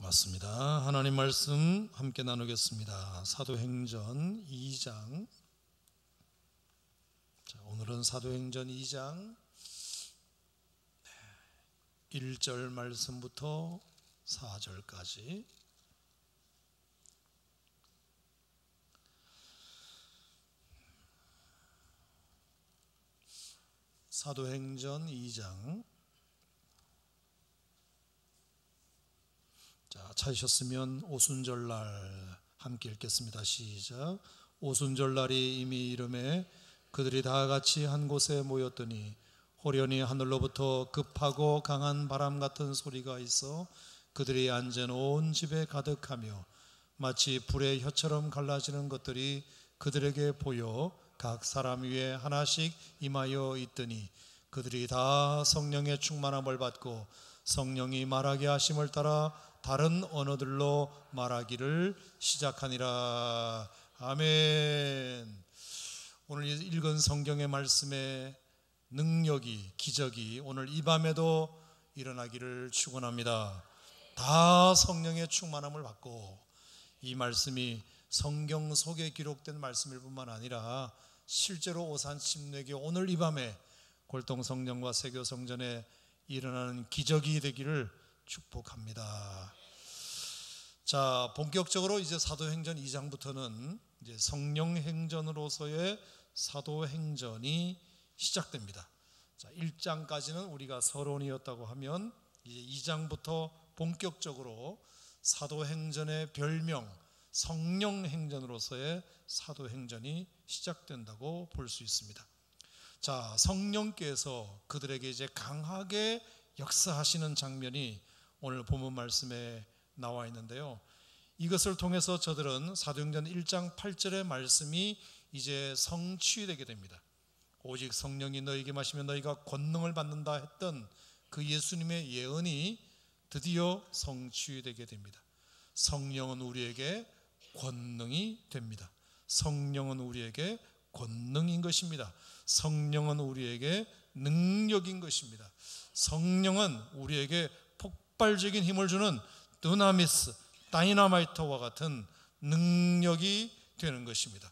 반갑습니다. 하나님 말씀 함께 나누겠습니다. 사도행전 2장. 오늘은 사도행전 2장 1절 말씀부터 4절까지 사도행전 2장. 찾으셨으면 오순절날 함께 읽겠습니다. 시작. 오순절날이 이미 이르매 그들이 다 같이 한 곳에 모였더니 호련히 하늘로부터 급하고 강한 바람 같은 소리가 있어 그들이 앉은 온 집에 가득하며 마치 불의 혀처럼 갈라지는 것들이 그들에게 보여 각 사람 위에 하나씩 임하여 있더니 그들이 다 성령의 충만함을 받고 성령이 말하게 하심을 따라 다른 언어들로 말하기를 시작하니라. 아멘. 오늘 읽은 성경의 말씀의 능력이, 기적이 오늘 이 밤에도 일어나기를 축원합니다. 다 성령의 충만함을 받고 이 말씀이 성경 속에 기록된 말씀일 뿐만 아니라 실제로 오산침례교 오늘 이 밤에 골동성전과 세교성전에 일어나는 기적이 되기를 축복합니다. 자, 본격적으로 이제 사도행전 2장부터는 이제 성령행전으로서의 사도행전이 시작됩니다. 자, 1장까지는 우리가 서론이었다고 하면 이제 2장부터 본격적으로 사도행전의 별명 성령행전으로서의 사도행전이 시작된다고 볼 수 있습니다. 자, 성령께서 그들에게 이제 강하게 역사하시는 장면이 오늘 본문 말씀에 나와 있는데요. 이것을 통해서 저들은 사도행전 1장 8절의 말씀이 이제 성취되게 됩니다. 오직 성령이 너희에게 마시면 너희가 권능을 받는다 했던 그 예수님의 예언이 드디어 성취되게 됩니다. 성령은 우리에게 권능이 됩니다. 성령은 우리에게 권능인 것입니다. 성령은 우리에게 능력인 것입니다. 성령은 우리에게 폭발적인 힘을 주는 드나미스, 다이나마이트와 같은 능력이 되는 것입니다.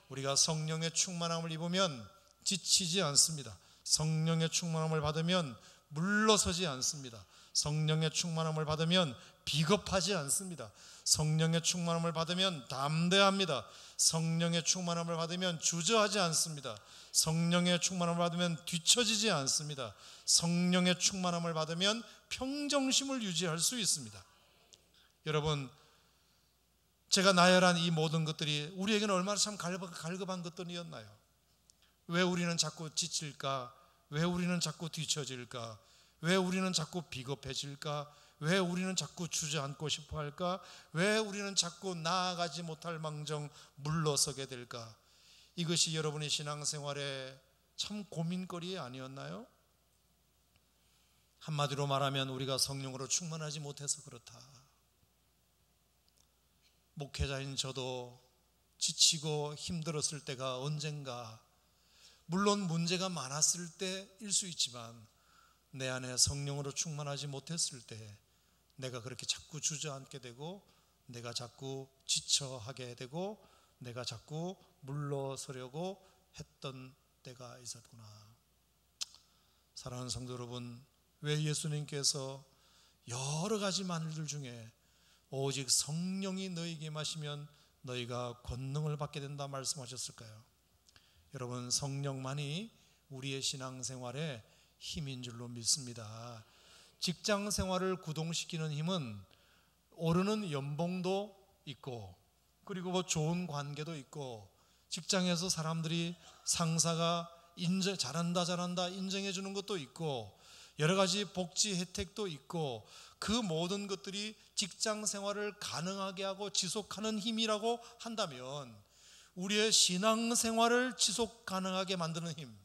우리가 성령의 충만함을 입으면 지치지 않습니다. 성령의 충만함을 받으면 물러서지 않습니다. 성령의 충만함을 받으면 비겁하지 않습니다. 성령의 충만함을 받으면 담대합니다. 성령의 충만함을 받으면 주저하지 않습니다. 성령의 충만함을 받으면 뒤처지지 않습니다. 성령의 충만함을 받으면 평정심을 유지할 수 있습니다. 여러분, 제가 나열한 이 모든 것들이 우리에게는 얼마나 참 갈급한 것들이었나요? 왜 우리는 자꾸 지칠까? 왜 우리는 자꾸 뒤처질까? 왜 우리는 자꾸 비겁해질까? 왜 우리는 자꾸 주저앉고 싶어 할까? 왜 우리는 자꾸 나아가지 못할 망정 물러서게 될까? 이것이 여러분의 신앙생활에 참 고민거리 아니었나요? 한마디로 말하면 우리가 성령으로 충만하지 못해서 그렇다. 목회자인 저도 지치고 힘들었을 때가 언젠가, 물론 문제가 많았을 때일 수 있지만 내 안에 성령으로 충만하지 못했을 때 내가 그렇게 자꾸 주저앉게 되고 내가 자꾸 지쳐하게 되고 내가 자꾸 물러서려고 했던 때가 있었구나. 사랑하는 성도 여러분, 왜 예수님께서 여러 가지 말들 중에 오직 성령이 너희에게 마시면 너희가 권능을 받게 된다 말씀하셨을까요? 여러분, 성령만이 우리의 신앙생활에 힘인 줄로 믿습니다. 직장 생활을 구동시키는 힘은 오르는 연봉도 있고 그리고 좋은 관계도 있고 직장에서 사람들이 상사가 잘한다 인정해 주는 것도 있고 여러 가지 복지 혜택도 있고 그 모든 것들이 직장 생활을 가능하게 하고 지속하는 힘이라고 한다면 우리의 신앙생활을 지속 가능하게 만드는 힘,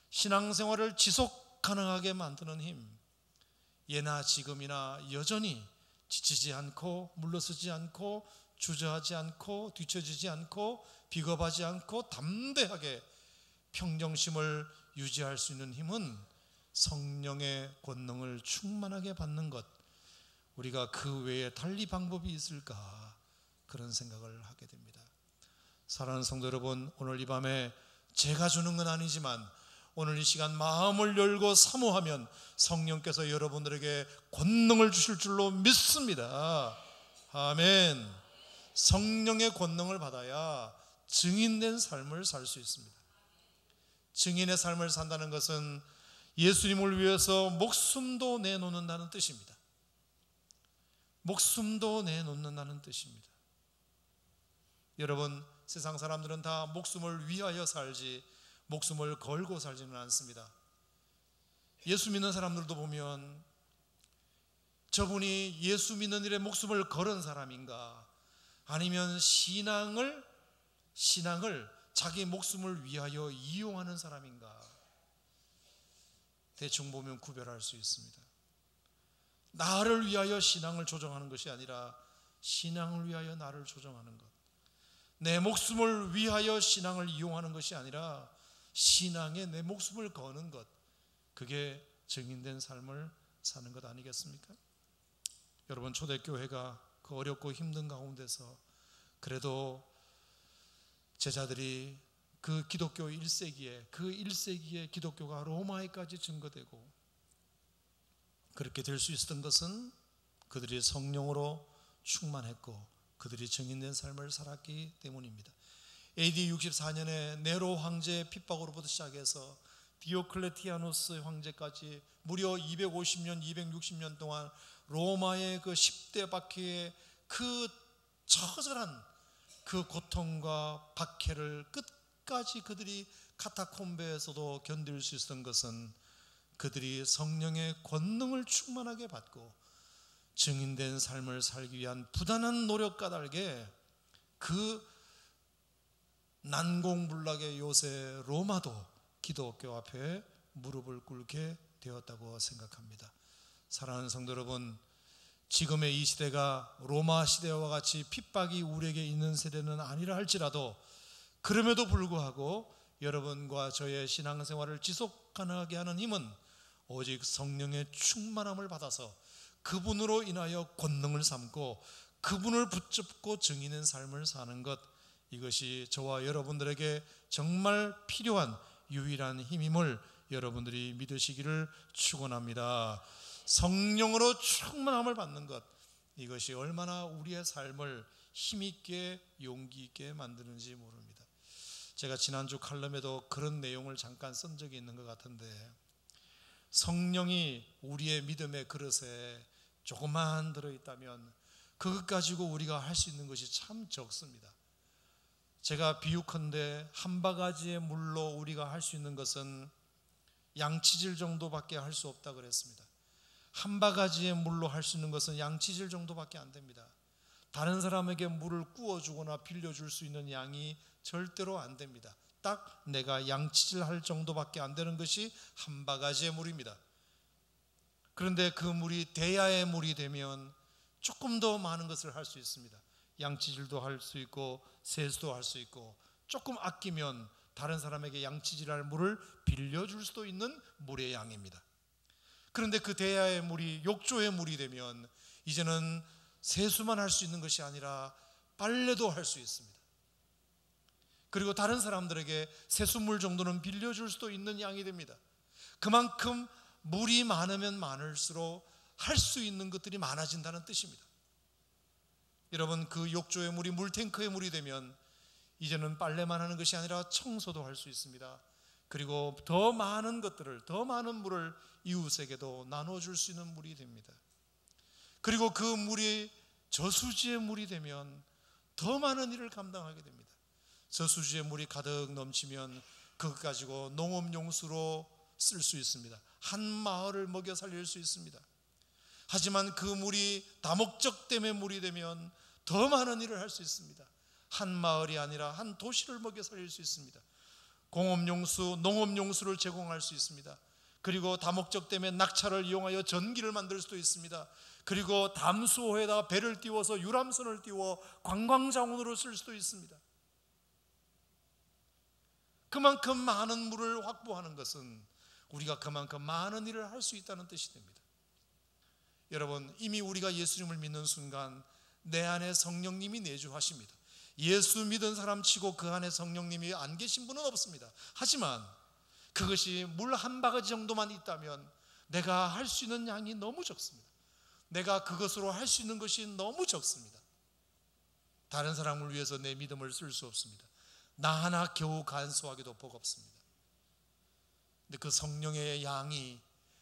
신앙생활을 지속 가능하게 만드는 힘, 예나 지금이나 여전히 지치지 않고 물러서지 않고 주저하지 않고 뒤처지지 않고 비겁하지 않고 담대하게 평정심을 유지할 수 있는 힘은 성령의 권능을 충만하게 받는 것, 우리가 그 외에 달리 방법이 있을까 그런 생각을 하게 됩니다. 사랑하는 성도 여러분, 오늘 이 밤에 제가 주는 건 아니지만 오늘 이 시간 마음을 열고 사모하면 성령께서 여러분들에게 권능을 주실 줄로 믿습니다. 아멘. 성령의 권능을 받아야 증인된 삶을 살 수 있습니다. 증인의 삶을 산다는 것은 예수님을 위해서 목숨도 내놓는다는 뜻입니다. 목숨도 내놓는다는 뜻입니다. 여러분, 세상 사람들은 다 목숨을 위하여 살지 목숨을 걸고 살지는 않습니다. 예수 믿는 사람들도 보면 저분이 예수 믿는 일에 목숨을 걸은 사람인가, 아니면 신앙을 자기 목숨을 위하여 이용하는 사람인가, 대충 보면 구별할 수 있습니다. 나를 위하여 신앙을 조정하는 것이 아니라 신앙을 위하여 나를 조정하는 것, 내 목숨을 위하여 신앙을 이용하는 것이 아니라 신앙에 내 목숨을 거는 것, 그게 증인된 삶을 사는 것 아니겠습니까? 여러분, 초대교회가 그 어렵고 힘든 가운데서 그래도 제자들이 그 기독교 1세기에 기독교가 로마에까지 증거되고 그렇게 될 수 있었던 것은 그들이 성령으로 충만했고 그들이 증인된 삶을 살았기 때문입니다. AD 64년에 네로 황제의 핍박으로부터 시작해서 디오클레티아누스 황제까지 무려 250년, 260년 동안 로마의 그 10대 바퀴의 그 처절한 그 고통과 박해를 끝까지 그들이 카타콤베에서도 견딜 수 있었던 것은 그들이 성령의 권능을 충만하게 받고 증인된 삶을 살기 위한 부단한 노력 까닭에 그 난공불락의 요새 로마도 기독교 앞에 무릎을 꿇게 되었다고 생각합니다. 사랑하는 성도 여러분, 지금의 이 시대가 로마 시대와 같이 핍박이 우리에게 있는 세대는 아니라 할지라도 그럼에도 불구하고 여러분과 저의 신앙생활을 지속 가능하게 하는 힘은 오직 성령의 충만함을 받아서 그분으로 인하여 권능을 삼고 그분을 붙잡고 증인의 삶을 사는 것, 이것이 저와 여러분들에게 정말 필요한 유일한 힘임을 여러분들이 믿으시기를 축원합니다. 성령으로 충만함을 받는 것, 이것이 얼마나 우리의 삶을 힘있게 용기 있게 만드는지 모릅니다. 제가 지난주 칼럼에도 그런 내용을 잠깐 쓴 적이 있는 것 같은데, 성령이 우리의 믿음의 그릇에 조금만 들어있다면 그것 가지고 우리가 할 수 있는 것이 참 적습니다. 제가 비유컨대 한 바가지의 물로 우리가 할 수 있는 것은 양치질 정도밖에 할 수 없다 그랬습니다. 한 바가지의 물로 할 수 있는 것은 양치질 정도밖에 안 됩니다. 다른 사람에게 물을 구워주거나 빌려줄 수 있는 양이 절대로 안 됩니다. 딱 내가 양치질 할 정도밖에 안 되는 것이 한 바가지의 물입니다. 그런데 그 물이 대야의 물이 되면 조금 더 많은 것을 할 수 있습니다. 양치질도 할 수 있고 세수도 할 수 있고, 조금 아끼면 다른 사람에게 양치질할 물을 빌려줄 수도 있는 물의 양입니다. 그런데 그 대야의 물이 욕조의 물이 되면 이제는 세수만 할 수 있는 것이 아니라 빨래도 할 수 있습니다. 그리고 다른 사람들에게 세수물 정도는 빌려줄 수도 있는 양이 됩니다. 그만큼 물이 많으면 많을수록 할 수 있는 것들이 많아진다는 뜻입니다. 여러분, 그 욕조의 물이 물탱크의 물이 되면 이제는 빨래만 하는 것이 아니라 청소도 할 수 있습니다. 그리고 더 많은 것들을, 더 많은 물을 이웃에게도 나눠줄 수 있는 물이 됩니다. 그리고 그 물이 저수지의 물이 되면 더 많은 일을 감당하게 됩니다. 저수지의 물이 가득 넘치면 그것 가지고 농업용수로 쓸 수 있습니다. 한 마을을 먹여 살릴 수 있습니다. 하지만 그 물이 다목적댐의 물이 되면 더 많은 일을 할 수 있습니다. 한 마을이 아니라 한 도시를 먹여 살릴 수 있습니다. 공업용수, 농업용수를 제공할 수 있습니다. 그리고 다목적댐의 낙차를 이용하여 전기를 만들 수도 있습니다. 그리고 담수호에다 배를 띄워서 유람선을 띄워 관광자원으로 쓸 수도 있습니다. 그만큼 많은 물을 확보하는 것은 우리가 그만큼 많은 일을 할 수 있다는 뜻이 됩니다. 여러분, 이미 우리가 예수님을 믿는 순간 내 안에 성령님이 내주하십니다. 예수 믿은 사람 치고 그 안에 성령님이 안 계신 분은 없습니다. 하지만 그것이 물 한 바가지 정도만 있다면 내가 할 수 있는 양이 너무 적습니다. 내가 그것으로 할 수 있는 것이 너무 적습니다. 다른 사람을 위해서 내 믿음을 쓸 수 없습니다. 나 하나 겨우 간수하기도 버겁습니다. 근데 그 성령의 양이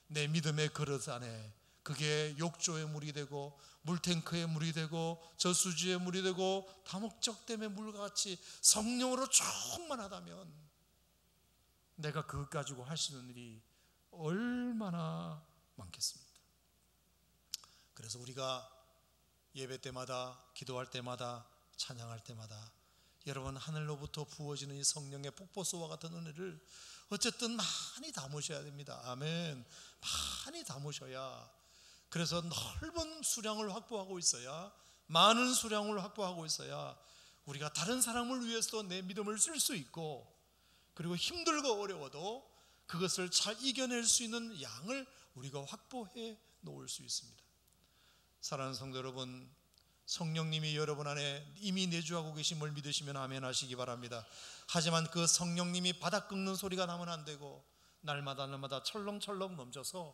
내 믿음의 그릇 안에, 그게 욕조의 물이 되고 물탱크의 물이 되고 저수지의 물이 되고 다목적댐의 물과 같이 성령으로 충만하다면 내가 그것 가지고 할 수 있는 일이 얼마나 많겠습니까? 그래서 우리가 예배 때마다, 기도할 때마다, 찬양할 때마다 여러분, 하늘로부터 부어지는 이 성령의 폭포수와 같은 은혜를 어쨌든 많이 담으셔야 됩니다. 아멘. 많이 담으셔야, 그래서 넓은 수량을 확보하고 있어야, 많은 수량을 확보하고 있어야 우리가 다른 사람을 위해서 내 믿음을 쓸 수 있고, 그리고 힘들고 어려워도 그것을 잘 이겨낼 수 있는 양을 우리가 확보해 놓을 수 있습니다. 사랑하는 성도 여러분, 성령님이 여러분 안에 이미 내주하고 계심을 믿으시면 아멘 하시기 바랍니다. 하지만 그 성령님이 바닥 긁는 소리가 나면 안 되고, 날마다 철렁철렁 넘쳐서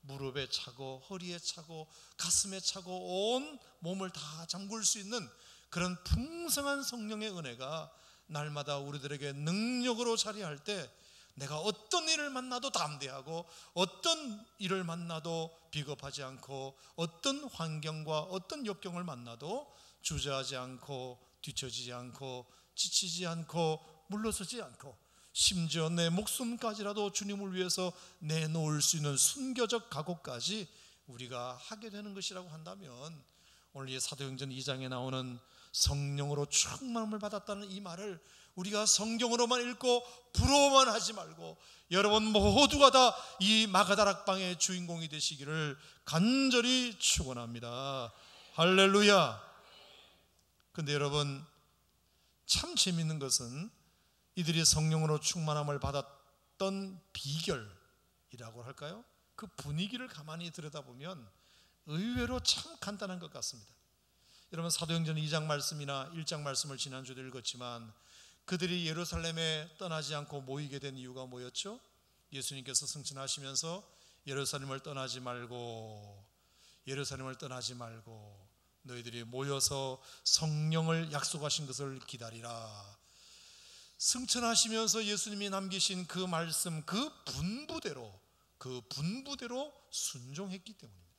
무릎에 차고 허리에 차고 가슴에 차고 온 몸을 다 잠글 수 있는 그런 풍성한 성령의 은혜가 날마다 우리들에게 능력으로 자리할 때, 내가 어떤 일을 만나도 담대하고 어떤 일을 만나도 비겁하지 않고 어떤 환경과 어떤 역경을 만나도 주저하지 않고 뒤처지지 않고 지치지 않고 물러서지 않고, 심지어 내 목숨까지라도 주님을 위해서 내놓을 수 있는 순교적 각오까지 우리가 하게 되는 것이라고 한다면, 오늘 이 사도행전 2장에 나오는 성령으로 충만함을 받았다는 이 말을 우리가 성경으로만 읽고 부러워만 하지 말고, 여러분 모두가 다 이 마가다락방의 주인공이 되시기를 간절히 축원합니다. 할렐루야. 근데 여러분, 참 재밌는 것은 이들이 성령으로 충만함을 받았던 비결이라고 할까요? 그 분위기를 가만히 들여다보면 의외로 참 간단한 것 같습니다. 여러분, 사도행전 2장 말씀이나 1장 말씀을 지난주에도 읽었지만, 그들이 예루살렘에 떠나지 않고 모이게 된 이유가 뭐였죠? 예수님께서 승천하시면서 예루살렘을 떠나지 말고 너희들이 모여서 성령을 약속하신 것을 기다리라. 승천하시면서 예수님이 남기신 그 말씀, 그 분부대로 순종했기 때문입니다.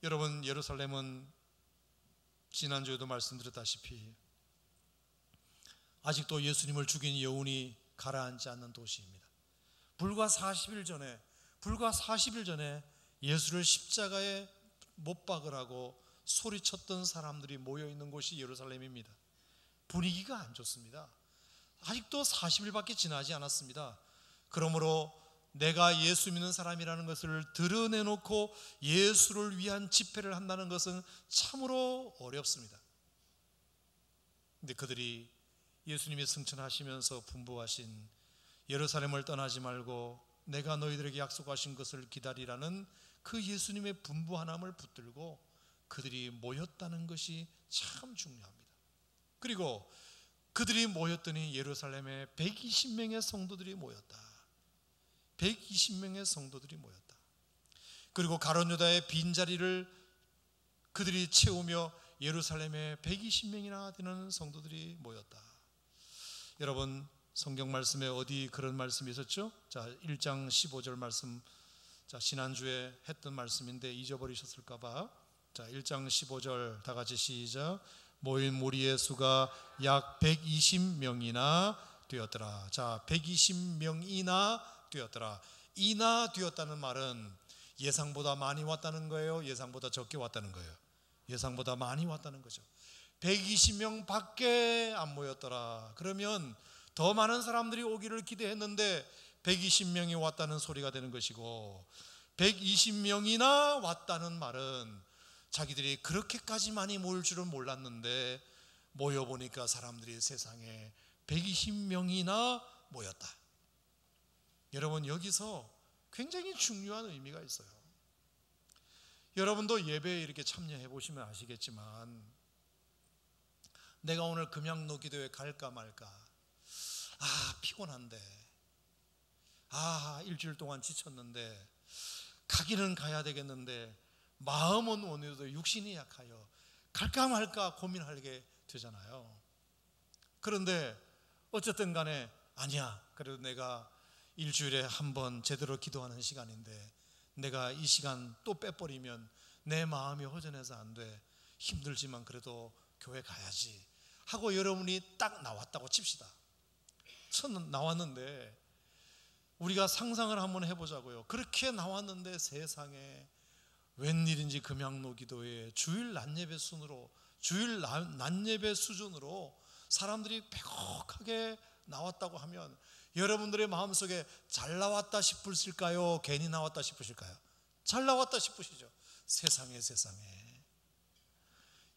여러분, 예루살렘은 지난주에도 말씀드렸다시피 아직도 예수님을 죽인 여운이 가라앉지 않는 도시입니다. 불과 40일 전에 예수를 십자가에 못 박으라고 소리쳤던 사람들이 모여있는 곳이 예루살렘입니다. 분위기가 안 좋습니다. 아직도 40일밖에 지나지 않았습니다. 그러므로 내가 예수 믿는 사람이라는 것을 드러내놓고 예수를 위한 집회를 한다는 것은 참으로 어렵습니다. 근데 그들이 예수님이 승천하시면서 분부하신 예루살렘을 떠나지 말고 내가 너희들에게 약속하신 것을 기다리라는 그 예수님의 분부 하나를 붙들고 그들이 모였다는 것이 참 중요합니다. 그리고 그들이 모였더니 예루살렘에 120명의 성도들이 모였다. 120명의 성도들이 모였다. 그리고 가룟 유다의 빈자리를 그들이 채우며 예루살렘에 120명이나 되는 성도들이 모였다. 여러분, 성경 말씀에 어디 그런 말씀이 있었죠? 자, 1장 15절 말씀, 자, 지난주에 했던 말씀인데 잊어버리셨을까 봐. 자, 1장 15절 다 같이 시작. 모인 무리의 수가 약 120명이나 되었더라. 자, 120명이나 되었더라. 이나 되었다는 말은 예상보다 많이 왔다는 거예요? 예상보다 적게 왔다는 거예요? 예상보다 많이 왔다는 거죠. 120명 밖에 안 모였더라. 그러면 더 많은 사람들이 오기를 기대했는데 120명이 왔다는 소리가 되는 것이고, 120명이나 왔다는 말은 자기들이 그렇게까지 많이 모일 줄은 몰랐는데 모여보니까 사람들이 세상에 120명이나 모였다. 여러분, 여기서 굉장히 중요한 의미가 있어요. 여러분도 예배에 이렇게 참여해 보시면 아시겠지만, 내가 오늘 금양로 기도회 갈까 말까, 피곤한데, 일주일 동안 지쳤는데, 가기는 가야 되겠는데, 마음은 원해도 육신이 약하여 갈까 말까 고민하게 되잖아요. 그런데 어쨌든 간에 아니야, 그래도 내가 일주일에 한 번 제대로 기도하는 시간인데 내가 이 시간 또 빼버리면 내 마음이 허전해서 안 돼, 힘들지만 그래도 교회 가야지 하고 여러분이 딱 나왔다고 칩시다. 첫 나왔는데, 우리가 상상을 한번 해보자고요. 그렇게 나왔는데 세상에 웬일인지 금양로 기도에 주일 낮예배 순으로, 주일 낮예배 수준으로 사람들이 빼곡하게 나왔다고 하면 여러분들의 마음속에 잘 나왔다 싶으실까요? 괜히 나왔다 싶으실까요? 잘 나왔다 싶으시죠? 세상에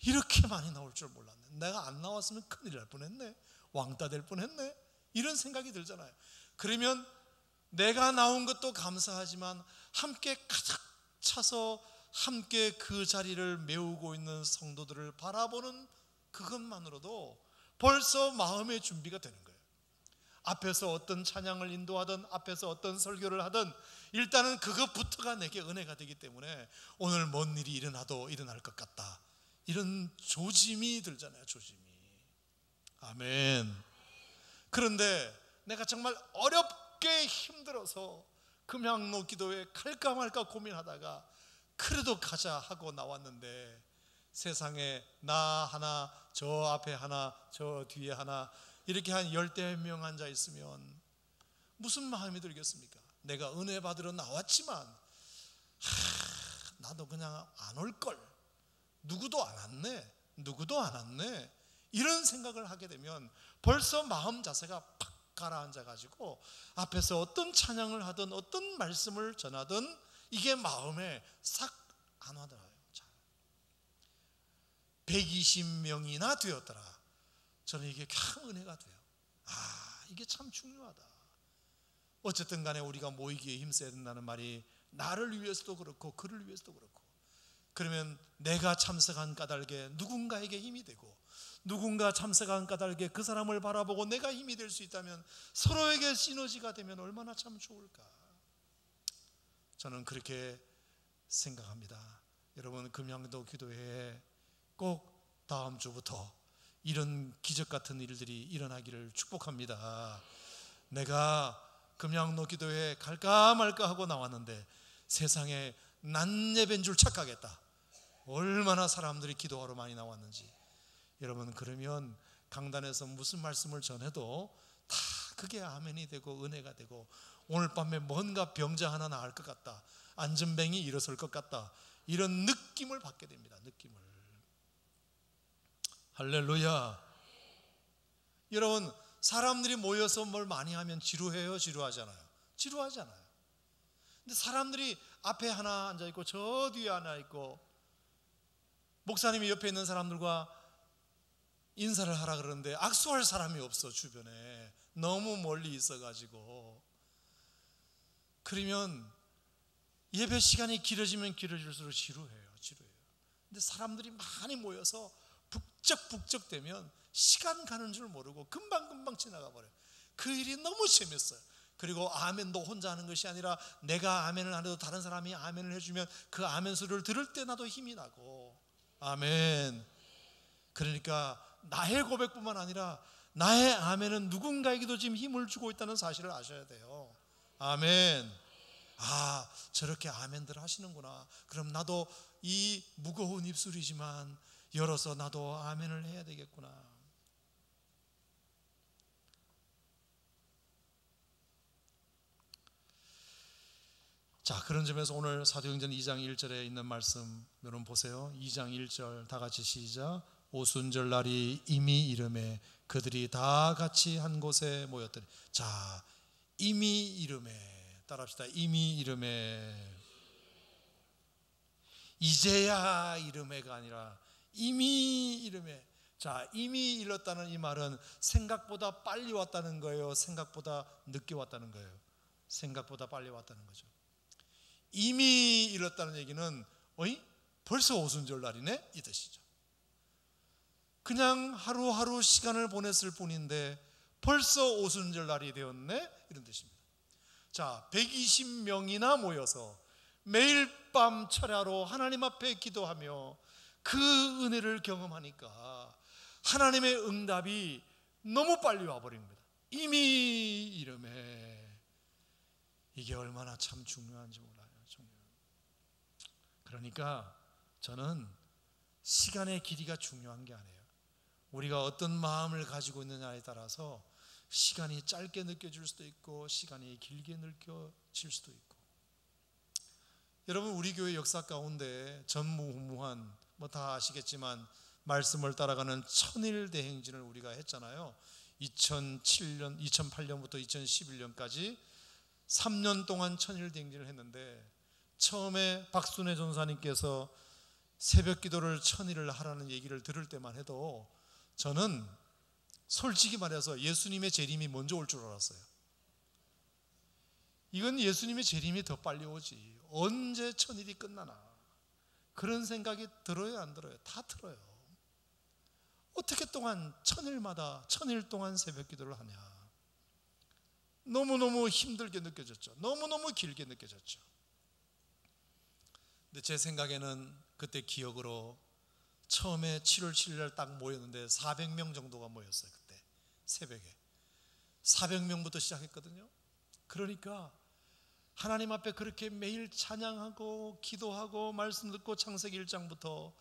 이렇게 많이 나올 줄 몰랐네, 내가 안 나왔으면 큰일 날 뻔했네, 왕따 될 뻔했네, 이런 생각이 들잖아요. 그러면 내가 나온 것도 감사하지만 함께 가득 차서 함께 그 자리를 메우고 있는 성도들을 바라보는 그것만으로도 벌써 마음의 준비가 되는 거예요. 앞에서 어떤 찬양을 인도하든 앞에서 어떤 설교를 하든 일단은 그것부터가 내게 은혜가 되기 때문에 오늘 뭔 일이 일어나도 일어날 것 같다, 이런 조짐이 들잖아요. 조짐이. 아멘. 그런데 내가 정말 어렵게 힘들어서 금양로 기도회 갈까 말까 고민하다가 그래도 가자 하고 나왔는데, 세상에 나 하나, 저 앞에 하나, 저 뒤에 하나, 이렇게 한 10명 앉아 있으면 무슨 마음이 들겠습니까? 내가 은혜 받으러 나왔지만 나도 그냥 안 올걸, 누구도 안 왔네, 이런 생각을 하게 되면 벌써 마음 자세가 팍 가라앉아 가지고 앞에서 어떤 찬양을 하든 어떤 말씀을 전하든 이게 마음에 싹 안 와닿아요. 120명이나 되었더라. 저는 이게 참 은혜가 돼요. 이게 참 중요하다. 어쨌든 간에 우리가 모이기에 힘써야 된다는 말이 나를 위해서도 그렇고 그를 위해서도 그렇고, 그러면 내가 참석한 까닭에 누군가에게 힘이 되고, 누군가 참석한 까닭에 그 사람을 바라보고 내가 힘이 될 수 있다면 서로에게 시너지가 되면 얼마나 참 좋을까. 저는 그렇게 생각합니다. 여러분, 금양로 기도회에 꼭 다음 주부터 이런 기적 같은 일들이 일어나기를 축복합니다. 내가 금양로 기도회에 갈까 말까 하고 나왔는데 세상에 낮예배인 줄 착각했다. 얼마나 사람들이 기도하러 많이 나왔는지. 여러분, 그러면 강단에서 무슨 말씀을 전해도 다 그게 아멘이 되고 은혜가 되고, 오늘 밤에 뭔가 병자 하나 나을 것 같다, 안전뱅이 일어설 것 같다, 이런 느낌을 받게 됩니다. 느낌을. 할렐루야. 여러분, 사람들이 모여서 뭘 많이 하면 지루해요? 지루하잖아요. 지루하잖아요. 근데 사람들이 앞에 하나 앉아있고 저 뒤에 하나 있고, 목사님이 옆에 있는 사람들과 인사를 하라 그러는데 악수할 사람이 없어. 주변에 너무 멀리 있어가지고. 그러면 예배 시간이 길어지면 길어질수록 지루해요. 근데 사람들이 많이 모여서 북적북적 되면 시간 가는 줄 모르고 금방금방 지나가 버려요. 그 일이 너무 재밌어요. 그리고 아멘도 혼자 하는 것이 아니라 내가 아멘을 안 해도 다른 사람이 아멘을 해주면 그 아멘 소리를 들을 때 나도 힘이 나고. 아멘. 그러니까 나의 고백뿐만 아니라 나의 아멘은 누군가에게도 지금 힘을 주고 있다는 사실을 아셔야 돼요. 아멘. 저렇게 아멘들 하시는구나. 그럼 나도 이 무거운 입술이지만 열어서 나도 아멘을 해야 되겠구나. 자, 그런 점에서 오늘 사도행전 2장 1절에 있는 말씀 여러분 보세요. 2장 1절 다 같이 시작. 오순절 날이 이미 이름에 그들이 다 같이 한 곳에 모였더니. 자, 이미 이름에 따라합시다. 이미 이름에. 이제야 이름에가 아니라 이미 이름에. 자, 이미 일렀다는 이 말은 생각보다 빨리 왔다는 거예요? 생각보다 늦게 왔다는 거예요? 생각보다 빨리 왔다는 거죠. 이미 이뤘다는 얘기는 벌써 오순절날이네 이 뜻이죠. 그냥 하루하루 시간을 보냈을 뿐인데 벌써 오순절날이 되었네 이런 뜻입니다. 자, 120명이나 모여서 매일 밤 철야로 하나님 앞에 기도하며 그 은혜를 경험하니까 하나님의 응답이 너무 빨리 와버린 겁니다. 이미 이름에. 이게 얼마나 참 중요한지 몰라요. 그러니까 저는 시간의 길이가 중요한 게 아니에요. 우리가 어떤 마음을 가지고 있느냐에 따라서 시간이 짧게 느껴질 수도 있고 시간이 길게 느껴질 수도 있고. 여러분, 우리 교회 역사 가운데 전무후무한 다 아시겠지만 말씀을 따라가는 천일 대행진을 우리가 했잖아요. 2008년부터 2011년까지 3년 동안 천일 대행진을 했는데, 처음에 박순애 전사님께서 새벽 기도를 천일을 하라는 얘기를 들을 때만 해도 저는 솔직히 말해서 예수님의 재림이 먼저 올 줄 알았어요. 이건 예수님의 재림이 더 빨리 오지, 언제 천일이 끝나나, 그런 생각이 들어요 안 들어요? 다 들어요. 어떻게 동안 천일 동안 새벽 기도를 하냐. 너무너무 힘들게 느껴졌죠. 너무너무 길게 느껴졌죠. 근데 제 생각에는 그때 기억으로 처음에 7월 7일 딱 모였는데 400명 정도가 모였어요. 그때 새벽에 400명부터 시작했거든요. 그러니까 하나님 앞에 그렇게 매일 찬양하고 기도하고 말씀 듣고 창세기 1장부터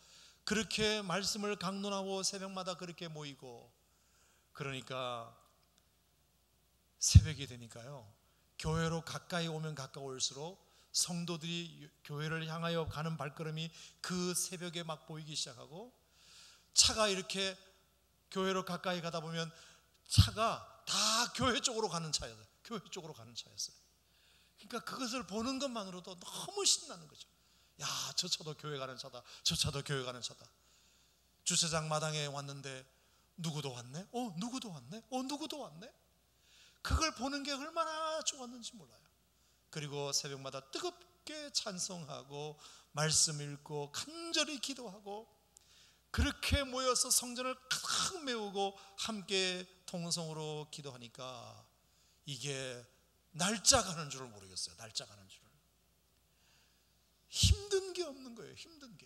그렇게 말씀을 강론하고 새벽마다 그렇게 모이고, 그러니까 새벽이 되니까요, 교회로 가까이 오면 가까울수록 성도들이 교회를 향하여 가는 발걸음이 그 새벽에 막 보이기 시작하고, 차가 이렇게 교회로 가까이 가다 보면 차가 다 교회 쪽으로 가는 차였어요. 교회 쪽으로 가는 차였어요. 그러니까 그것을 보는 것만으로도 너무 신나는 거죠. 야, 저 차도 교회 가는 차다, 저 차도 교회 가는 차다. 주차장 마당에 왔는데 누구도 왔네? 누구도 왔네? 누구도 왔네? 그걸 보는 게 얼마나 좋았는지 몰라요. 그리고 새벽마다 뜨겁게 찬송하고 말씀 읽고 간절히 기도하고 그렇게 모여서 성전을 가득 메우고 함께 통성으로 기도하니까 이게 날짜 가는 줄을 모르겠어요. 날짜 가는 줄을. 힘든 게 없는 거예요. 힘든 게.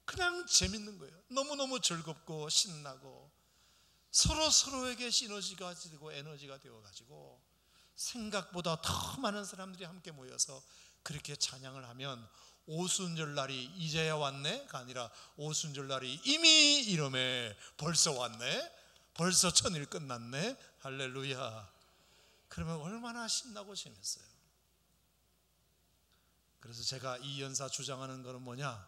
그냥 재밌는 거예요. 너무너무 즐겁고 신나고 서로에게 시너지가 되고 에너지가 되어가지고 생각보다 더 많은 사람들이 함께 모여서 그렇게 찬양을 하면 오순절날이 이제야 왔네가 아니라 오순절날이 이미 이름에 벌써 왔네, 벌써 천일 끝났네, 할렐루야. 그러면 얼마나 신나고 재밌어요. 그래서 제가 이 연사 주장하는 거는 뭐냐,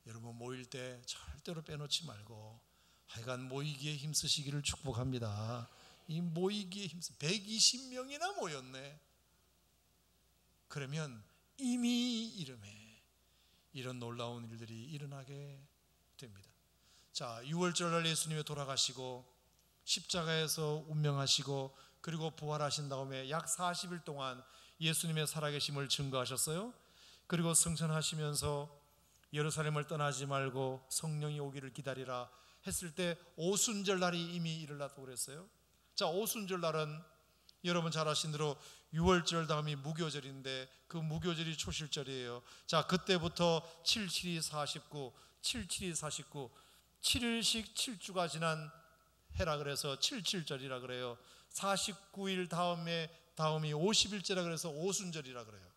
여러분 모일 때 절대로 빼놓지 말고 하여간 모이기에 힘쓰시기를 축복합니다. 이 모이기에 힘쓰 120명이나 모였네. 그러면 이미 이름에 이런 놀라운 일들이 일어나게 됩니다. 자, 6월절날 예수님이 돌아가시고 십자가에서 운명하시고 그리고 부활하신 다음에 약 40일 동안 예수님의 살아계심을 증거하셨어요. 그리고 승천하시면서 예루살렘을 떠나지 말고 성령이 오기를 기다리라 했을 때 오순절날이 이미 일어났다고 그랬어요. 자, 오순절날은 여러분 잘 아신 대로 6월절 다음이 무교절인데 그 무교절이 초실절이에요. 자, 그때부터 77이 49, 77이 49, 7일씩 7주가 지난 해라 그래서 77절이라 그래요. 49일 다음이 50일째라 그래서 오순절이라 그래요.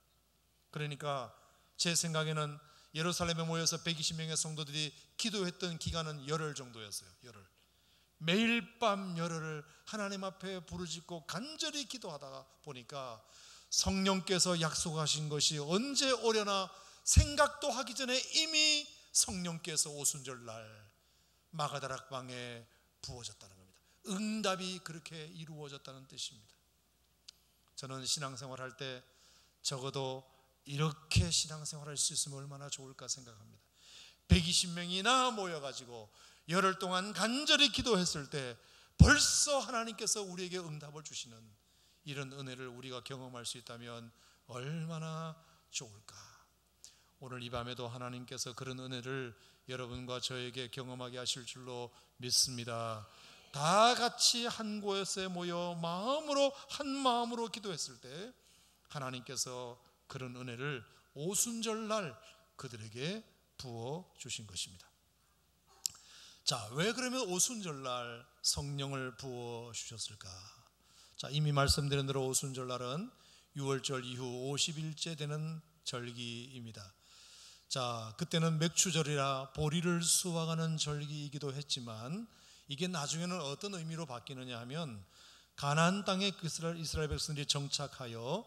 그러니까 제 생각에는 예루살렘에 모여서 120명의 성도들이 기도했던 기간은 열흘 정도였어요. 열흘. 매일 밤 열흘을 하나님 앞에 부르짖고 간절히 기도하다가 보니까 성령께서 약속하신 것이 언제 오려나 생각도 하기 전에 이미 성령께서 오순절날 마가다락방에 부어졌다는 겁니다. 응답이 그렇게 이루어졌다는 뜻입니다. 저는 신앙생활할 때 적어도 이렇게 신앙생활할 수 있으면 얼마나 좋을까 생각합니다. 120명이나 모여가지고 열흘 동안 간절히 기도했을 때 벌써 하나님께서 우리에게 응답을 주시는 이런 은혜를 우리가 경험할 수 있다면 얼마나 좋을까? 오늘 이 밤에도 하나님께서 그런 은혜를 여러분과 저에게 경험하게 하실 줄로 믿습니다. 다 같이 한 곳에 모여 한 마음으로 기도했을 때 하나님께서 그런 은혜를 오순절날 그들에게 부어 주신 것입니다. 자, 왜 그러면 오순절날 성령을 부어 주셨을까? 자, 이미 말씀드린 대로 오순절날은 유월절 이후 50일째 되는 절기입니다. 자, 그때는 맥추절이라 보리를 수확하는 절기이기도 했지만 이게 나중에는 어떤 의미로 바뀌느냐 하면 가나안 땅에 이스라엘 백성들이 정착하여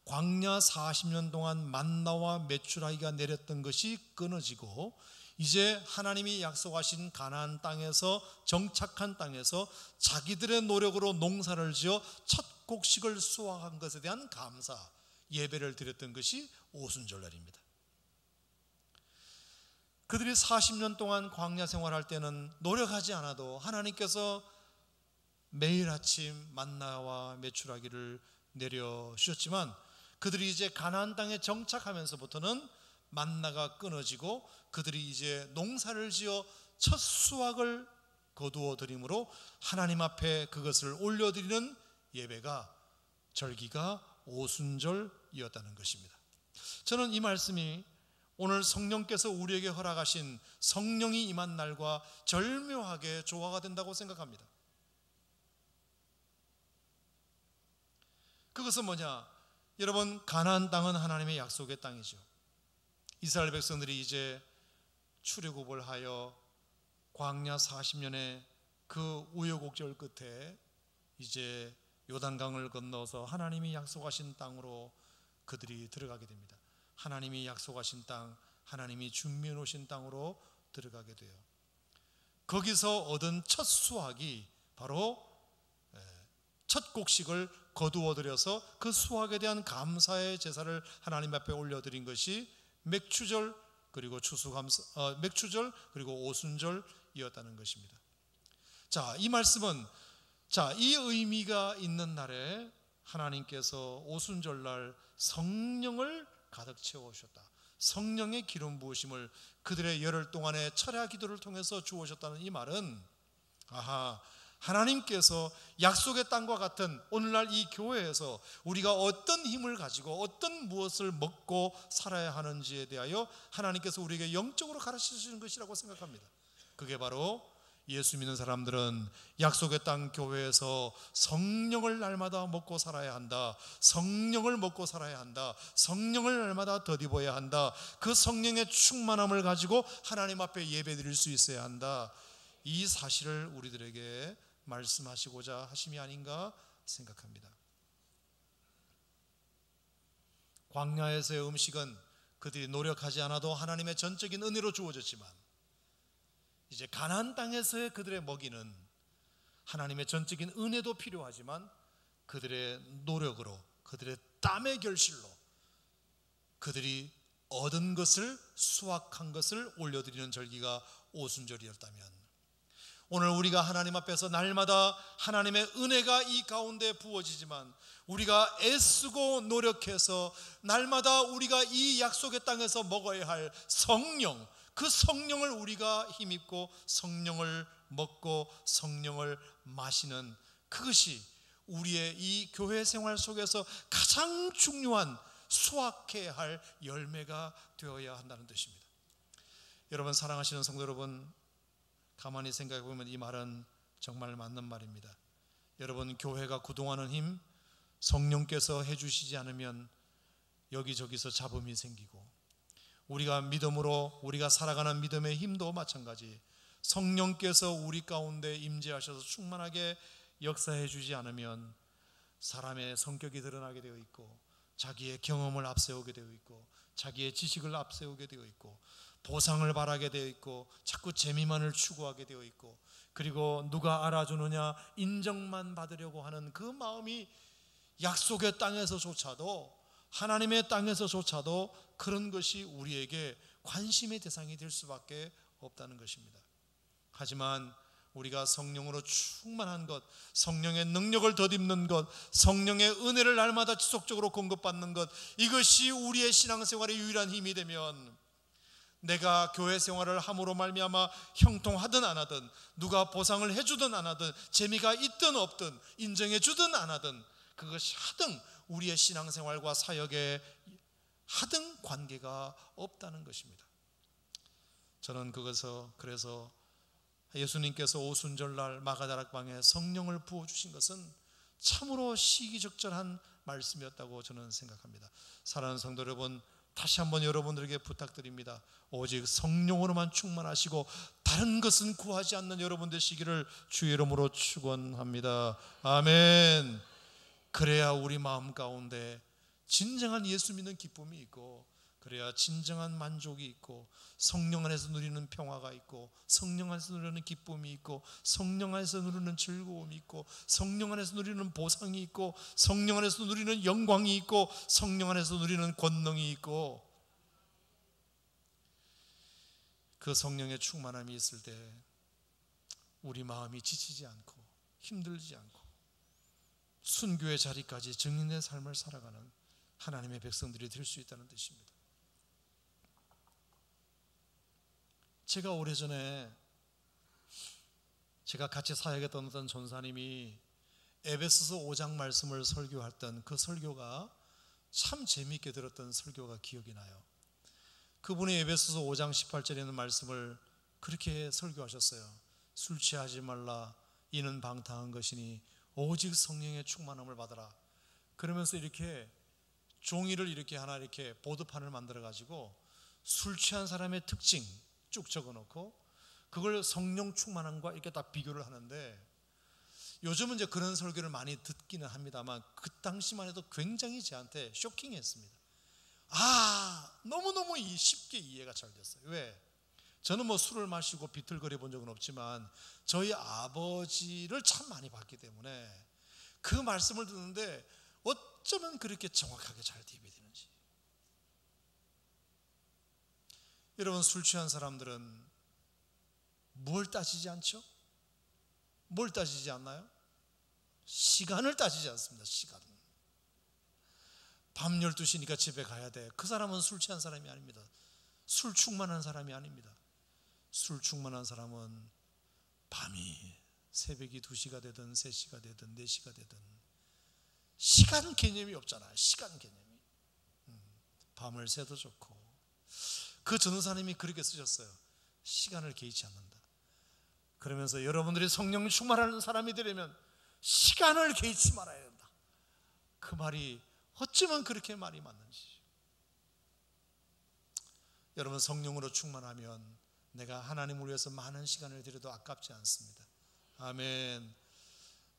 광야 40년 동안 만나와 메추라기가 내렸던 것이 끊어지고 이제 하나님이 약속하신 가나안 땅에서 정착한 땅에서 자기들의 노력으로 농사를 지어 첫 곡식을 수확한 것에 대한 감사 예배를 드렸던 것이 오순절날입니다. 그들이 40년 동안 광야 생활할 때는 노력하지 않아도 하나님께서 매일 아침 만나와 메추라기를 내려주셨지만 그들이 이제 가나안 땅에 정착하면서부터는 만나가 끊어지고 그들이 이제 농사를 지어 첫 수확을 거두어 드림으로 하나님 앞에 그것을 올려드리는 예배가 절기가 오순절이었다는 것입니다. 저는 이 말씀이 오늘 성령께서 우리에게 허락하신 성령이 임한 날과 절묘하게 조화가 된다고 생각합니다. 그것은 뭐냐? 여러분, 가나안 땅은 하나님의 약속의 땅이죠. 이스라엘 백성들이 이제 출애굽을 하여 광야 40년의 그 우여곡절 끝에 이제 요단강을 건너서 하나님이 약속하신 땅으로 그들이 들어가게 됩니다. 하나님이 약속하신 땅, 하나님이 준비해 놓으신 땅으로 들어가게 돼요. 거기서 얻은 첫 수확이 바로 첫 곡식을 거두어들여서 그 수확에 대한 감사의 제사를 하나님 앞에 올려드린 것이 맥추절 그리고 맥추절 그리고 오순절이었다는 것입니다. 자, 이 말씀은 이 의미가 있는 날에 하나님께서 오순절날 성령을 가득 채워오셨다. 성령의 기름 부으심을 그들의 열흘 동안의 철야 기도를 통해서 주오셨다는 이 말은 하나님께서 약속의 땅과 같은 오늘날 이 교회에서 우리가 어떤 힘을 가지고 어떤 무엇을 먹고 살아야 하는지에 대하여 하나님께서 우리에게 영적으로 가르쳐 주시는 것이라고 생각합니다. 그게 바로 예수 믿는 사람들은 약속의 땅 교회에서 성령을 날마다 먹고 살아야 한다. 성령을 먹고 살아야 한다. 성령을 날마다 덧입어야 한다. 그 성령의 충만함을 가지고 하나님 앞에 예배드릴 수 있어야 한다. 이 사실을 우리들에게 말씀하시고자 하심이 아닌가 생각합니다. 광야에서의 음식은 그들이 노력하지 않아도 하나님의 전적인 은혜로 주어졌지만 이제 가나안 땅에서의 그들의 먹이는 하나님의 전적인 은혜도 필요하지만 그들의 노력으로 그들의 땀의 결실로 그들이 얻은 것을 수확한 것을 올려드리는 절기가 오순절이었다면 오늘 우리가 하나님 앞에서 날마다 하나님의 은혜가 이 가운데 부어지지만 우리가 애쓰고 노력해서 날마다 우리가 이 약속의 땅에서 먹어야 할 성령, 그 성령을 우리가 힘입고 성령을 먹고 성령을 마시는 그것이 우리의 이 교회 생활 속에서 가장 중요한 수확해야 할 열매가 되어야 한다는 뜻입니다. 여러분, 사랑하시는 성도 여러분, 가만히 생각해 보면 이 말은 정말 맞는 말입니다. 여러분, 교회가 구동하는 힘 성령께서 해주시지 않으면 여기저기서 잡음이 생기고 우리가 믿음으로 우리가 살아가는 믿음의 힘도 마찬가지 성령께서 우리 가운데 임재하셔서 충만하게 역사해 주지 않으면 사람의 성격이 드러나게 되어 있고 자기의 경험을 앞세우게 되어 있고 자기의 지식을 앞세우게 되어 있고 보상을 바라게 되어 있고 자꾸 재미만을 추구하게 되어 있고 그리고 누가 알아주느냐 인정만 받으려고 하는 그 마음이 약속의 땅에서조차도 하나님의 땅에서조차도 그런 것이 우리에게 관심의 대상이 될 수밖에 없다는 것입니다. 하지만 우리가 성령으로 충만한 것, 성령의 능력을 덧입는 것, 성령의 은혜를 날마다 지속적으로 공급받는 것, 이것이 우리의 신앙생활의 유일한 힘이 되면 내가 교회 생활을 함으로 말미암아 형통하든 안 하든, 누가 보상을 해주든 안 하든, 재미가 있든 없든, 인정해 주든 안 하든, 그것이 하등 우리의 신앙생활과 사역에 하등 관계가 없다는 것입니다. 저는 그래서 예수님께서 오순절날 마가다락방에 성령을 부어주신 것은 참으로 시기적절한 말씀이었다고 저는 생각합니다. 사랑하는 성도 여러분, 다시 한번 여러분들에게 부탁드립니다. 오직 성령으로만 충만하시고 다른 것은 구하지 않는 여러분 되시기를 주의 이름으로 축원합니다. 아멘. 그래야 우리 마음 가운데 진정한 예수 믿는 기쁨이 있고, 그래야 진정한 만족이 있고, 성령 안에서 누리는 평화가 있고, 성령 안에서 누리는 기쁨이 있고, 성령 안에서 누리는 즐거움이 있고, 성령 안에서 누리는 보상이 있고, 성령 안에서 누리는 영광이 있고, 성령 안에서 누리는 권능이 있고, 그 성령의 충만함이 있을 때 우리 마음이 지치지 않고 힘들지 않고 순교의 자리까지 증인의 삶을 살아가는 하나님의 백성들이 될 수 있다는 뜻입니다. 제가 오래전에 제가 같이 사역했던 어떤 전사님이 에베소서 5장 말씀을 설교했던 그 설교가 참 재미있게 들었던 설교가 기억이 나요. 그분이 에베소서 5장 18절에 있는 말씀을 그렇게 설교하셨어요. 술 취하지 말라, 이는 방탕한 것이니 오직 성령의 충만함을 받아라. 그러면서 이렇게 종이를 이렇게 하나 이렇게 보드판을 만들어 가지고 술 취한 사람의 특징 쭉 적어놓고 그걸 성령 충만함과 이렇게 다 비교를 하는데, 요즘은 이제 그런 설교를 많이 듣기는 합니다만 그 당시만 해도 굉장히 저한테 쇼킹했습니다. 너무너무 쉽게 이해가 잘 됐어요. 왜? 저는 뭐 술을 마시고 비틀거려 본 적은 없지만 저희 아버지를 참 많이 봤기 때문에 그 말씀을 듣는데 어쩌면 그렇게 정확하게 잘 대입이 되는지. 여러분, 술 취한 사람들은 뭘 따지지 않죠? 뭘 따지지 않나요? 시간을 따지지 않습니다. 시간. 밤 12시니까 집에 가야 돼. 그 사람은 술 취한 사람이 아닙니다. 술 충만한 사람이 아닙니다. 술 충만한 사람은 밤이 새벽이 2시가 되든 3시가 되든 4시가 되든 시간 개념이 없잖아요. 시간 개념이. 밤을 새도 좋고. 그 전도사님이 그렇게 쓰셨어요. 시간을 개의치 않는다. 그러면서 여러분들이 성령 충만하는 사람이 되려면 시간을 개의치 말아야 된다. 그 말이 어쩌면 그렇게 말이 맞는지. 여러분, 성령으로 충만하면 내가 하나님을 위해서 많은 시간을 들여도 아깝지 않습니다. 아멘.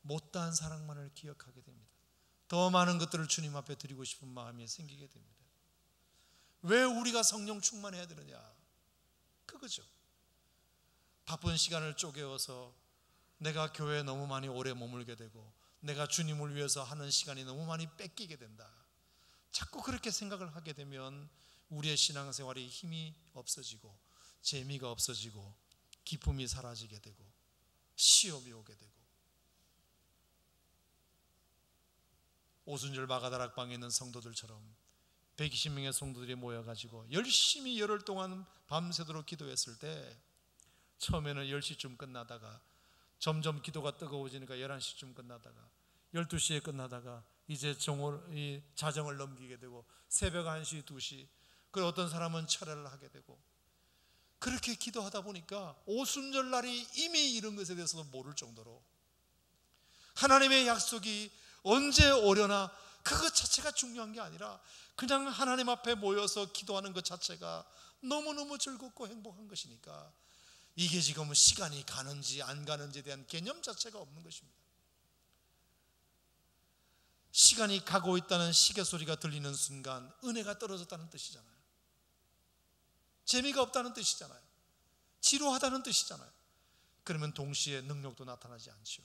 못다한 사랑만을 기억하게 됩니다. 더 많은 것들을 주님 앞에 드리고 싶은 마음이 생기게 됩니다. 왜 우리가 성령 충만해야 되느냐? 그거죠. 바쁜 시간을 쪼개어서 내가 교회에 너무 많이 오래 머물게 되고 내가 주님을 위해서 하는 시간이 너무 많이 뺏기게 된다. 자꾸 그렇게 생각을 하게 되면 우리의 신앙생활에 힘이 없어지고 재미가 없어지고 기쁨이 사라지게 되고 시험이 오게 되고. 오순절 마가다락방에 있는 성도들처럼 120명의 성도들이 모여가지고 열심히 열흘 동안 밤새도록 기도했을 때 처음에는 10시쯤 끝나다가 점점 기도가 뜨거워지니까 11시쯤 끝나다가 12시에 끝나다가 이제 자정을 넘기게 되고 새벽 1시, 2시, 그리고 어떤 사람은 철회를 하게 되고, 그렇게 기도하다 보니까 오순절 날이 이미 이런 것에 대해서도 모를 정도로 하나님의 약속이 언제 오려나 그것 자체가 중요한 게 아니라 그냥 하나님 앞에 모여서 기도하는 것 자체가 너무너무 즐겁고 행복한 것이니까 이게 지금 시간이 가는지 안 가는지에 대한 개념 자체가 없는 것입니다. 시간이 가고 있다는 시계 소리가 들리는 순간 은혜가 떨어졌다는 뜻이잖아요. 재미가 없다는 뜻이잖아요. 지루하다는 뜻이잖아요. 그러면 동시에 능력도 나타나지 않죠.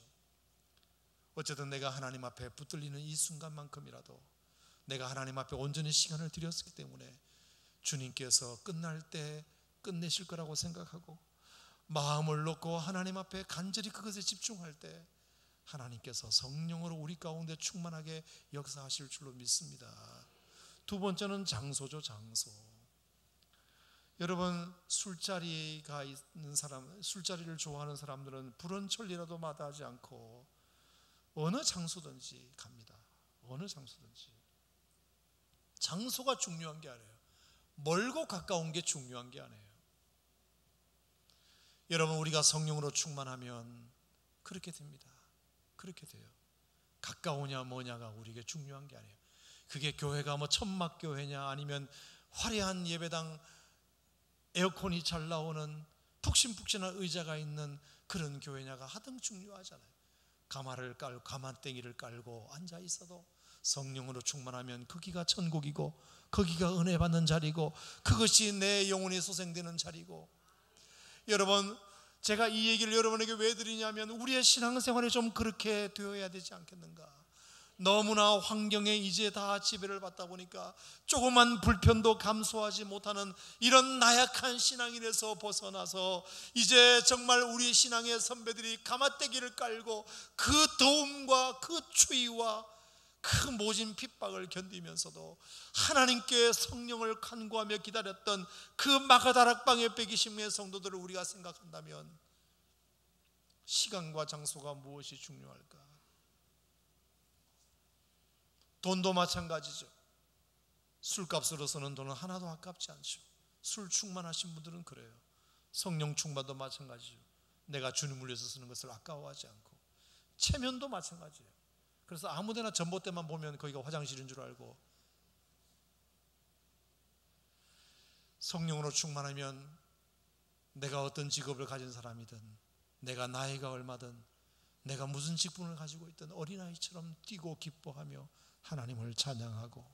어쨌든 내가 하나님 앞에 붙들리는 이 순간만큼이라도 내가 하나님 앞에 온전히 시간을 들였기 때문에 주님께서 끝날 때 끝내실 거라고 생각하고 마음을 놓고 하나님 앞에 간절히 그것에 집중할 때 하나님께서 성령으로 우리 가운데 충만하게 역사하실 줄로 믿습니다. 두 번째는 장소죠. 장소. 여러분, 술자리가 있는 사람, 술자리를 좋아하는 사람들은 불원천리라도 마다하지 않고 어느 장소든지 갑니다. 어느 장소든지. 장소가 중요한 게 아니에요. 멀고 가까운 게 중요한 게 아니에요. 여러분, 우리가 성령으로 충만하면 그렇게 됩니다. 그렇게 돼요. 가까우냐 뭐냐가 우리에게 중요한 게 아니에요. 그게 교회가 뭐 천막교회냐 아니면 화려한 예배당 에어컨이 잘 나오는 푹신푹신한 의자가 있는 그런 교회냐가 하등 중요하잖아요. 가마를 깔고 가마땡이를 깔고 앉아 있어도 성령으로 충만하면 거기가 천국이고 거기가 은혜 받는 자리고 그것이 내 영혼이 소생되는 자리고. 여러분, 제가 이 얘기를 여러분에게 왜 드리냐면 우리의 신앙생활이 좀 그렇게 되어야 되지 않겠는가. 너무나 환경에 이제 다 지배를 받다 보니까 조그만 불편도 감수하지 못하는 이런 나약한 신앙인에서 벗어나서 이제 정말 우리 신앙의 선배들이 가마떼기를 깔고 그 더움과 그 추위와 그 모진 핍박을 견디면서도 하나님께 성령을 간구하며 기다렸던 그 마가다락방의 120명의 성도들을 우리가 생각한다면 시간과 장소가 무엇이 중요할까? 돈도 마찬가지죠. 술값으로서는 돈은 하나도 아깝지 않죠. 술 충만하신 분들은 그래요. 성령 충만도 마찬가지죠. 내가 주님을 위해서 쓰는 것을 아까워하지 않고. 체면도 마찬가지예요. 그래서 아무데나 전봇대만 보면 거기가 화장실인 줄 알고. 성령으로 충만하면 내가 어떤 직업을 가진 사람이든 내가 나이가 얼마든 내가 무슨 직분을 가지고 있든 어린아이처럼 뛰고 기뻐하며 하나님을 찬양하고.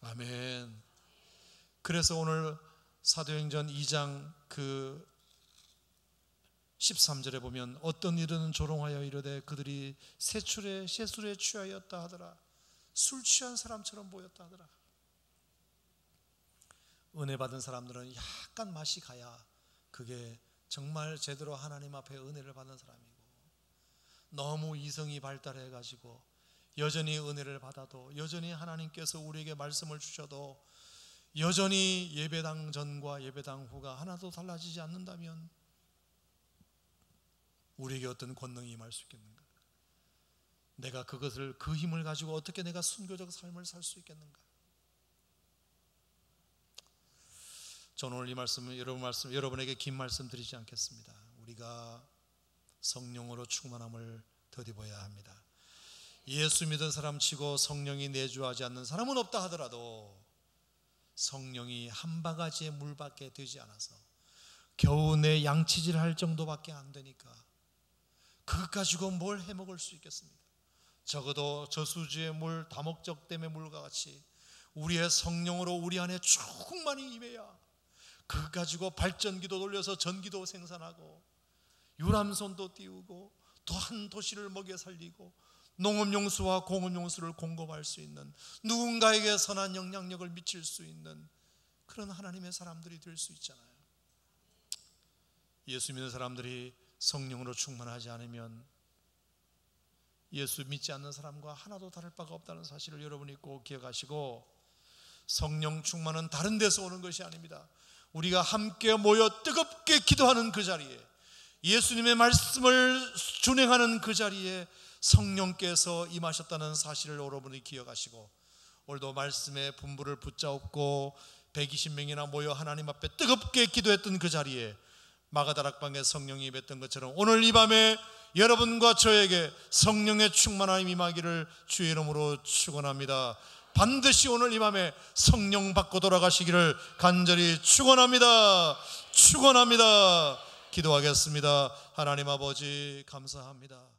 아멘. 그래서 오늘 사도행전 2장 그 13절에 보면 어떤 이들은 조롱하여 이르되 그들이 세술에 취하였다 하더라. 술 취한 사람처럼 보였다 하더라. 은혜 받은 사람들은 약간 맛이 가야 그게 정말 제대로 하나님 앞에 은혜를 받는 사람이고, 너무 이성이 발달해 가지고 여전히 은혜를 받아도 여전히 하나님께서 우리에게 말씀을 주셔도 여전히 예배당 전과 예배당 후가 하나도 달라지지 않는다면 우리에게 어떤 권능이 임할 수 있겠는가? 내가 그것을 그 힘을 가지고 어떻게 내가 순교적 삶을 살 수 있겠는가? 저는 오늘 이 말씀을 여러분에게 긴 말씀 드리지 않겠습니다. 우리가 성령으로 충만함을 덧입어야 합니다. 예수 믿은 사람 치고 성령이 내주하지 않는 사람은 없다 하더라도 성령이 한 바가지의 물밖에 되지 않아서 겨우 내 양치질 할 정도밖에 안 되니까 그것 가지고 뭘 해먹을 수 있겠습니까? 적어도 저수지의 물, 다목적댐의 물과 같이 우리의 성령으로 우리 안에 충만히 임해야 그것 가지고 발전기도 돌려서 전기도 생산하고 유람선도 띄우고 또 한 도시를 먹여 살리고 농업용수와 공업용수를 공급할 수 있는, 누군가에게 선한 영향력을 미칠 수 있는 그런 하나님의 사람들이 될 수 있잖아요. 예수 믿는 사람들이 성령으로 충만하지 않으면 예수 믿지 않는 사람과 하나도 다를 바가 없다는 사실을 여러분이 꼭 기억하시고, 성령 충만은 다른 데서 오는 것이 아닙니다. 우리가 함께 모여 뜨겁게 기도하는 그 자리에, 예수님의 말씀을 준행하는 그 자리에 성령께서 임하셨다는 사실을 여러분이 기억하시고, 오늘도 말씀의 분부를 붙잡고 120명이나 모여 하나님 앞에 뜨겁게 기도했던 그 자리에 마가다락방에 성령이 임했던 것처럼 오늘 이 밤에 여러분과 저에게 성령의 충만함이 임하기를 주의 이름으로 축원합니다. 반드시 오늘 이 밤에 성령 받고 돌아가시기를 간절히 축원합니다. 축원합니다. 기도하겠습니다. 하나님 아버지 감사합니다.